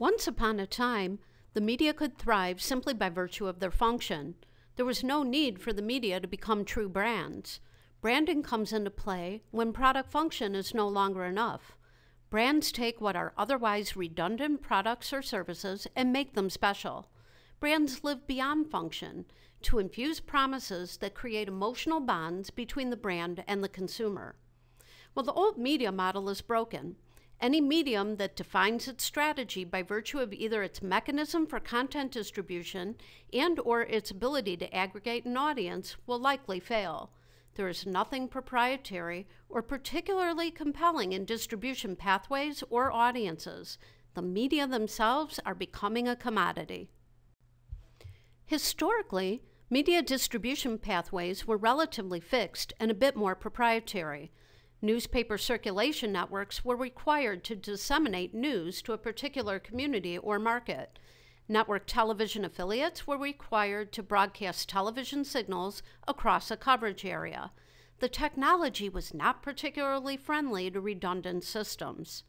Once upon a time, the media could thrive simply by virtue of their function. There was no need for the media to become true brands. Branding comes into play when product function is no longer enough. Brands take what are otherwise redundant products or services and make them special. Brands live beyond function to infuse promises that create emotional bonds between the brand and the consumer. Well, the old media model is broken. Any medium that defines its strategy by virtue of either its mechanism for content distribution and/or its ability to aggregate an audience will likely fail. There is nothing proprietary or particularly compelling in distribution pathways or audiences. The media themselves are becoming a commodity. Historically, media distribution pathways were relatively fixed and a bit more proprietary. Newspaper circulation networks were required to disseminate news to a particular community or market. Network television affiliates were required to broadcast television signals across a coverage area. The technology was not particularly friendly to redundant systems.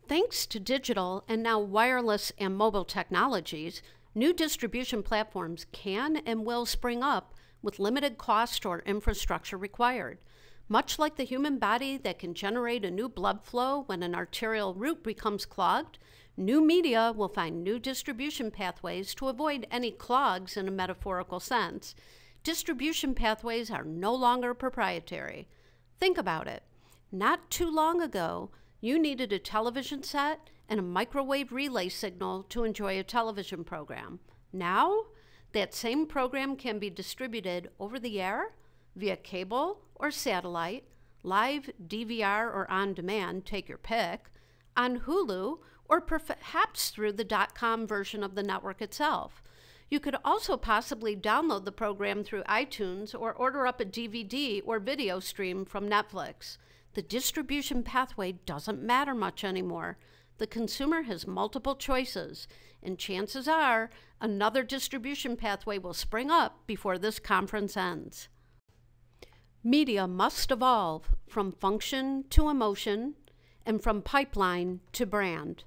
Thanks to digital and now wireless and mobile technologies, new distribution platforms can and will spring up with limited cost or infrastructure required. Much like the human body that can generate a new blood flow when an arterial route becomes clogged, new media will find new distribution pathways to avoid any clogs in a metaphorical sense. Distribution pathways are no longer proprietary. Think about it. Not too long ago, you needed a television set and a microwave relay signal to enjoy a television program. Now, that same program can be distributed over the air, via cable or satellite, live, DVR, or on demand, take your pick, on Hulu, or perhaps through the .com version of the network itself. You could also possibly download the program through iTunes or order up a DVD or video stream from Netflix. The distribution pathway doesn't matter much anymore. The consumer has multiple choices, and chances are another distribution pathway will spring up before this conference ends. Media must evolve from function to emotion and from pipeline to brand.